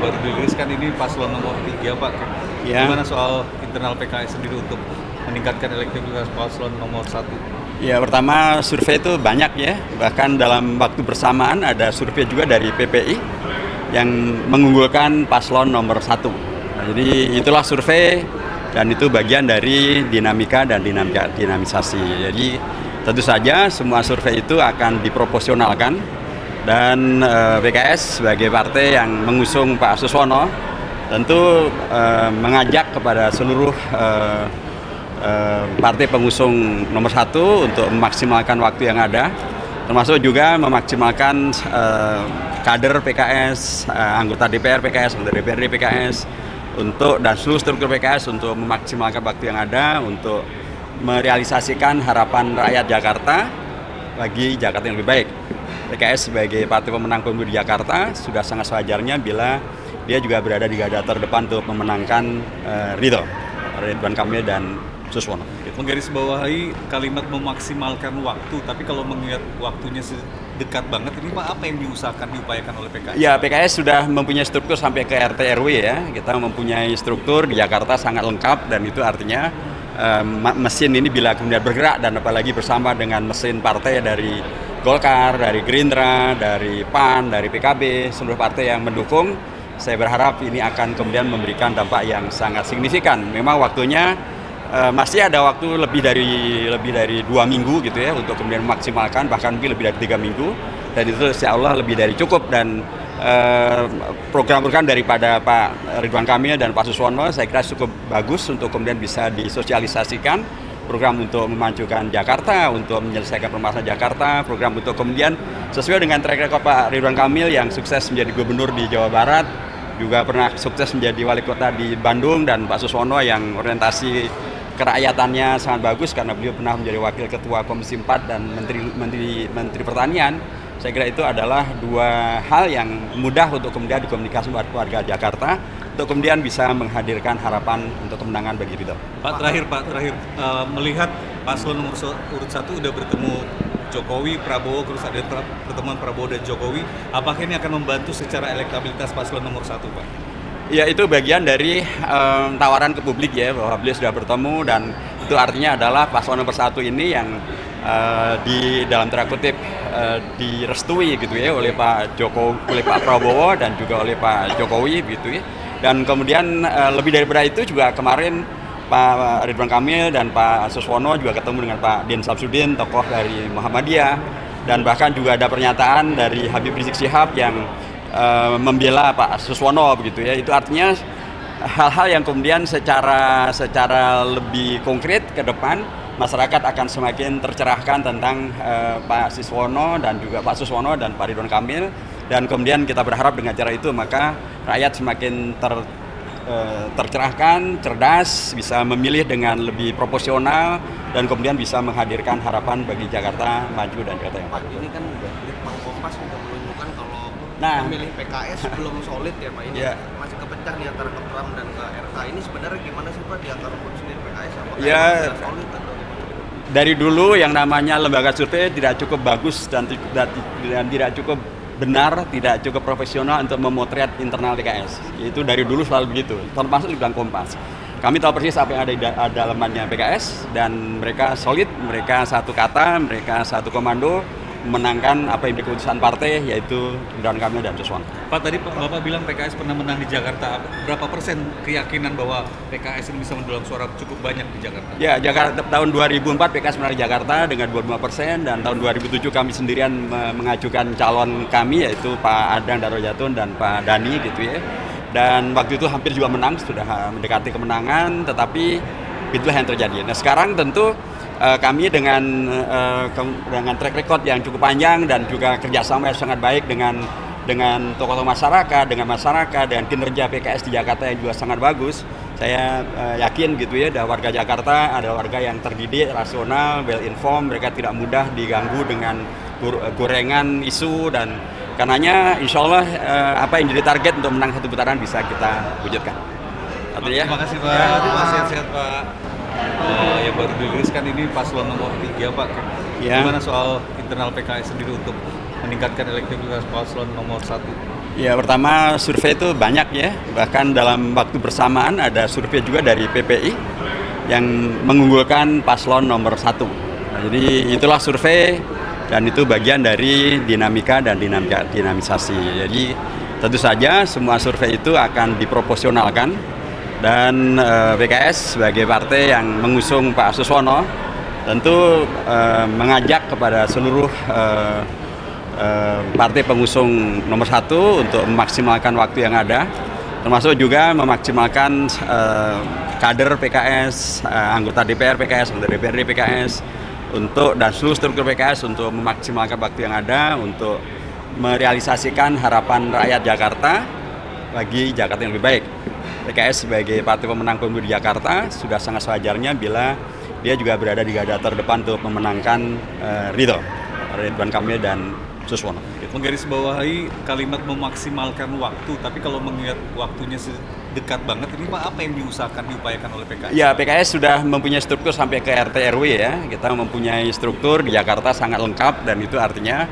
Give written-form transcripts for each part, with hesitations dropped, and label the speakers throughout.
Speaker 1: baru dirilis kan ini paslon nomor 3 Pak.
Speaker 2: Ya.
Speaker 1: Gimana soal internal PKS sendiri untuk meningkatkan elektabilitas paslon nomor 1?
Speaker 2: Ya, pertama survei itu banyak ya, bahkan dalam waktu bersamaan ada survei juga dari PPI yang mengunggulkan paslon nomor 1. Nah, jadi itulah survei dan itu bagian dari dinamika dan dinamisasi. Jadi tentu saja semua survei itu akan diproporsionalkan dan PKS sebagai partai yang mengusung Pak Suswono tentu mengajak kepada seluruh partai pengusung nomor 1 untuk memaksimalkan waktu yang ada, termasuk juga memaksimalkan kader PKS, anggota DPR PKS, anggota DPRD PKS, dan seluruh struktur PKS untuk memaksimalkan waktu yang ada untuk merealisasikan harapan rakyat Jakarta bagi Jakarta yang lebih baik. PKS sebagai partai pemenang pemilu di Jakarta sudah sangat sewajarnya bila dia juga berada di garda terdepan untuk memenangkan Ridwan Kamil dan Suswono.
Speaker 1: Menggarisbawahi kalimat memaksimalkan waktu, tapi kalau mengingat waktunya dekat banget, ini Pak, apa yang diupayakan oleh PKS?
Speaker 2: Ya, PKS sudah mempunyai struktur sampai ke RT RW ya. Kita mempunyai struktur di Jakarta sangat lengkap dan itu artinya mesin ini bila kemudian bergerak dan apalagi bersama dengan mesin partai dari Golkar, dari Gerindra, dari PAN, dari PKB, seluruh partai yang mendukung, saya berharap ini akan kemudian memberikan dampak yang sangat signifikan. Memang waktunya masih ada waktu lebih dari 2 minggu gitu ya untuk kemudian memaksimalkan, bahkan mungkin lebih dari 3 minggu, dan itu insya Allah lebih dari cukup. Dan program-program daripada Pak Ridwan Kamil dan Pak Suswono saya kira cukup bagus untuk kemudian bisa disosialisasikan, program untuk memajukan Jakarta, untuk menyelesaikan permasalahan Jakarta, program untuk kemudian sesuai dengan track record Pak Ridwan Kamil yang sukses menjadi gubernur di Jawa Barat, juga pernah sukses menjadi wali kota di Bandung, dan Pak Suswono yang orientasi kerakyatannya sangat bagus karena beliau pernah menjadi wakil ketua Komisi 4 dan menteri pertanian. Saya kira itu adalah dua hal yang mudah untuk kemudian dikomunikasi buat warga Jakarta untuk kemudian bisa menghadirkan harapan untuk kemenangan bagi Ridho.
Speaker 1: Pak, terakhir melihat paslon nomor urut 1 udah bertemu Jokowi, Prabowo, terus ada pertemuan Prabowo dan Jokowi, apakah ini akan membantu secara elektabilitas paslon nomor 1, Pak?
Speaker 2: Ya, itu bagian dari tawaran ke publik ya, bahwa beliau sudah bertemu, dan itu artinya adalah paslon nomor 1 ini yang di dalam tanda kutip direstui gitu ya oleh Pak Prabowo dan juga oleh Pak Jokowi gitu ya. Dan kemudian lebih daripada itu juga kemarin Pak Ridwan Kamil dan Pak Suswono juga ketemu dengan Pak Din Samsudin, tokoh dari Muhammadiyah, dan bahkan juga ada pernyataan dari Habib Rizik Syihab yang membela Pak Suswono begitu ya. Itu artinya hal-hal yang kemudian secara lebih konkret ke depan masyarakat akan semakin tercerahkan tentang Pak Suswono dan juga Pak Suswono dan Pak Ridwan Kamil, dan kemudian kita berharap dengan cara itu maka rakyat semakin tercerahkan, cerdas, bisa memilih dengan lebih proporsional, dan kemudian bisa menghadirkan harapan bagi Jakarta maju dan Jakarta yang baik.
Speaker 3: Ini kan Litbang Kompas sudah menunjukkan kalau pemilih PKS belum solid ya Pak, ini masih kepecah nih antara ke Pram dan ke RK. Ini sebenarnya gimana sih Pak di akar rumput sendiri PKS? Apakah sudah solid atau gimana?
Speaker 2: Dari dulu yang namanya lembaga survei tidak cukup bagus dan tidak cukup benar, tidak cukup profesional untuk memotret internal PKS. Itu dari dulu selalu begitu, termasuk Litbang Kompas. Kami tahu persis apa yang ada di dalamannya PKS, dan mereka solid, mereka satu kata, mereka satu komando, menangkan apa yang keputusan partai, yaitu Ridwan Kamil dan Suswono.
Speaker 1: Pak, tadi Bapak bilang PKS pernah menang di Jakarta. Berapa persen keyakinan bahwa PKS ini bisa mendulang suara cukup banyak di Jakarta?
Speaker 2: Ya, Jakarta tahun 2004 PKS menang di Jakarta dengan 25%, dan tahun 2007 kami sendirian mengajukan calon kami, yaitu Pak Adang Darojatun dan Pak Dani gitu ya. Dan waktu itu hampir juga menang, sudah mendekati kemenangan, tetapi itulah yang terjadi. Nah, sekarang tentu kami dengan track record yang cukup panjang dan juga kerjasama yang sangat baik dengan tokoh-tokoh masyarakat, dengan kinerja PKS di Jakarta yang juga sangat bagus. Saya yakin gitu ya, ada warga Jakarta, ada warga yang terdidik, rasional, well informed, mereka tidak mudah diganggu dengan gorengan isu, dan karenanya insya Allah apa yang jadi target untuk menang satu putaran bisa kita wujudkan.
Speaker 1: Terima kasih Pak, sehat-sehat Pak. Yang baru dirilis kan ini paslon nomor 3 Pak.
Speaker 2: Ya.
Speaker 1: Gimana soal internal PKS sendiri untuk meningkatkan elektabilitas paslon nomor 1?
Speaker 2: Ya, pertama survei itu banyak ya, bahkan dalam waktu bersamaan ada survei juga dari PPI yang mengunggulkan paslon nomor 1. Nah, jadi itulah survei dan itu bagian dari dinamika dan dinamisasi. Jadi tentu saja semua survei itu akan diproporsionalkan dan PKS sebagai partai yang mengusung Pak Suswono tentu mengajak kepada seluruh partai pengusung nomor 1 untuk memaksimalkan waktu yang ada, termasuk juga memaksimalkan kader PKS, anggota DPR PKS, anggota DPRD PKS, dan seluruh struktur PKS untuk memaksimalkan waktu yang ada untuk merealisasikan harapan rakyat Jakarta bagi Jakarta yang lebih baik. PKS sebagai partai pemenang pemilu di Jakarta sudah sangat sewajarnya bila dia juga berada di garda terdepan untuk memenangkan Ridwan Kamil dan Suswono.
Speaker 1: Menggarisbawahi kalimat memaksimalkan waktu, tapi kalau mengingat waktunya dekat banget, ini Pak, apa yang diupayakan oleh PKS? Ya,
Speaker 2: PKS sudah mempunyai struktur sampai ke RT RW ya. Kita mempunyai struktur di Jakarta sangat lengkap dan itu artinya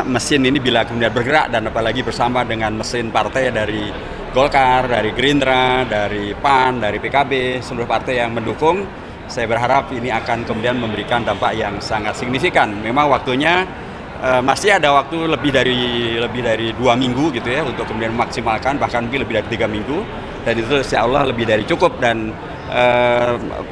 Speaker 2: mesin ini bila kemudian bergerak dan apalagi bersama dengan mesin partai dari Golkar, dari Gerindra, dari PAN, dari PKB, seluruh partai yang mendukung, saya berharap ini akan kemudian memberikan dampak yang sangat signifikan. Memang waktunya masih ada waktu lebih dari 2 minggu gitu ya untuk kemudian memaksimalkan, bahkan mungkin lebih dari 3 minggu, dan itu insya Allah lebih dari cukup. Dan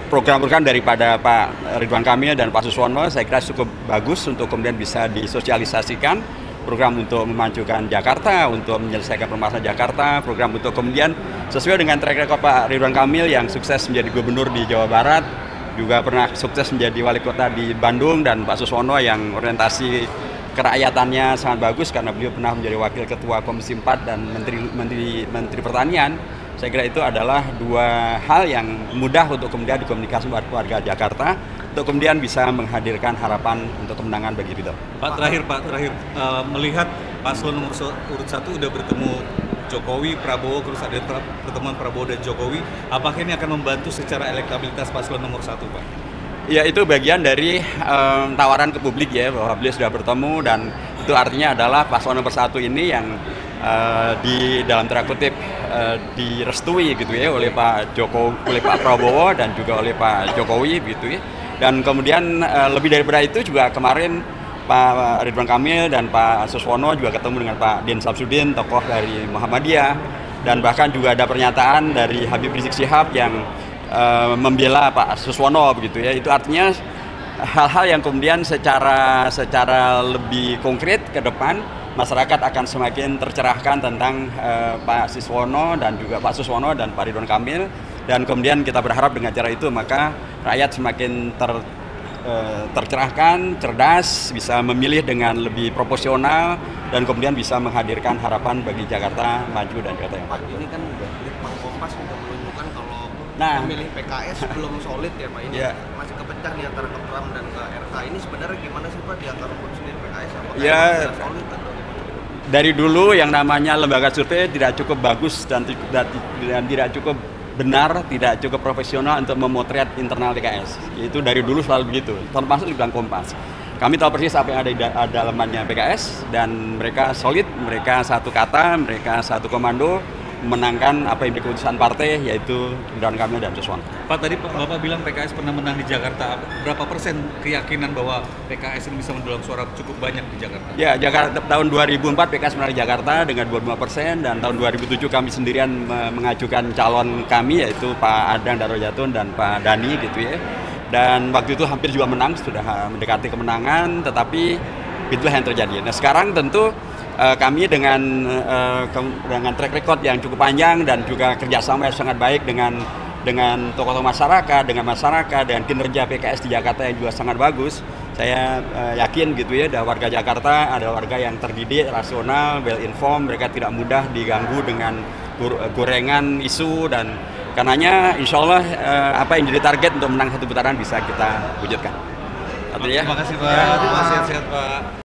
Speaker 2: program-program daripada Pak Ridwan Kamil dan Pak Suswono saya kira cukup bagus untuk kemudian bisa disosialisasikan, program untuk memajukan Jakarta, untuk menyelesaikan permasalahan Jakarta, program untuk kemudian sesuai dengan track record Pak Ridwan Kamil yang sukses menjadi gubernur di Jawa Barat, juga pernah sukses menjadi wali kota di Bandung, dan Pak Suswono yang orientasi kerakyatannya sangat bagus karena beliau pernah menjadi wakil ketua Komisi 4 dan menteri pertanian. Saya kira itu adalah 2 hal yang mudah untuk kemudian dikomunikasi warga Jakarta untuk kemudian bisa menghadirkan harapan untuk kemenangan bagi Ridho.
Speaker 1: Pak, terakhir melihat paslon nomor urut 1 udah bertemu Jokowi, Prabowo, terus ada pertemuan Prabowo dan Jokowi, apakah ini akan membantu secara elektabilitas paslon nomor 1, Pak?
Speaker 2: Ya, itu bagian dari tawaran ke publik ya, bahwa beliau sudah bertemu, dan itu artinya adalah paslon nomor 1 ini yang di dalam tanda kutip direstui gitu ya oleh Pak Prabowo dan juga oleh Pak Jokowi gitu ya. Dan kemudian lebih daripada itu juga kemarin Pak Ridwan Kamil dan Pak Suswono juga ketemu dengan Pak Din Samsudin, tokoh dari Muhammadiyah, dan bahkan juga ada pernyataan dari Habib Rizik Syihab yang membela Pak Suswono begitu ya. Itu artinya hal-hal yang kemudian secara lebih konkret ke depan masyarakat akan semakin tercerahkan tentang Pak Suswono dan juga Pak Suswono dan Pak Ridwan Kamil, dan kemudian kita berharap dengan cara itu maka rakyat semakin tercerahkan, cerdas, bisa memilih dengan lebih proporsional, dan kemudian bisa menghadirkan harapan bagi Jakarta maju dan Jakarta yang bagus.
Speaker 3: Ini kan Litbang Kompas sudah menunjukkan kalau pemilih PKS belum solid ya Pak, ini masih kepecah nih antara ke Pram dan ke RK. Ini sebenarnya gimana sih Pak di akar rumput sendiri PKS? Apakah sudah solid atau
Speaker 2: dari dulu yang namanya lembaga survei tidak cukup bagus dan tidak cukup benar, tidak cukup profesional untuk memotret internal PKS. Itu dari dulu selalu begitu, termasuk di Litbang Kompas. Kami tahu persis apa yang ada di dalamannya PKS, dan mereka solid, mereka satu kata, mereka satu komando, memenangkan apa yang keputusan partai, yaitu Ridwan Kamil dan Suswono.
Speaker 1: Pak, tadi Bapak bilang PKS pernah menang di Jakarta. Berapa persen keyakinan bahwa PKS ini bisa mendulang suara cukup banyak di Jakarta?
Speaker 2: Ya, Jakarta tahun 2004 PKS menang di Jakarta dengan 25%, dan tahun 2007 kami sendirian mengajukan calon kami, yaitu Pak Adang Darojatun dan Pak Dani gitu ya. Dan waktu itu hampir juga menang, sudah mendekati kemenangan, tetapi itulah yang terjadi. Nah, sekarang tentu kami dengan track record yang cukup panjang dan juga kerjasama yang sangat baik dengan tokoh-tokoh masyarakat, dengan kinerja PKS di Jakarta yang juga sangat bagus. Saya yakin gitu ya, ada warga Jakarta, ada warga yang terdidik, rasional, well informed, mereka tidak mudah diganggu dengan gorengan isu, dan karenanya insya Allah apa yang jadi target untuk menang 1 putaran bisa kita wujudkan.
Speaker 1: Terima kasih Pak, sehat-sehat Pak.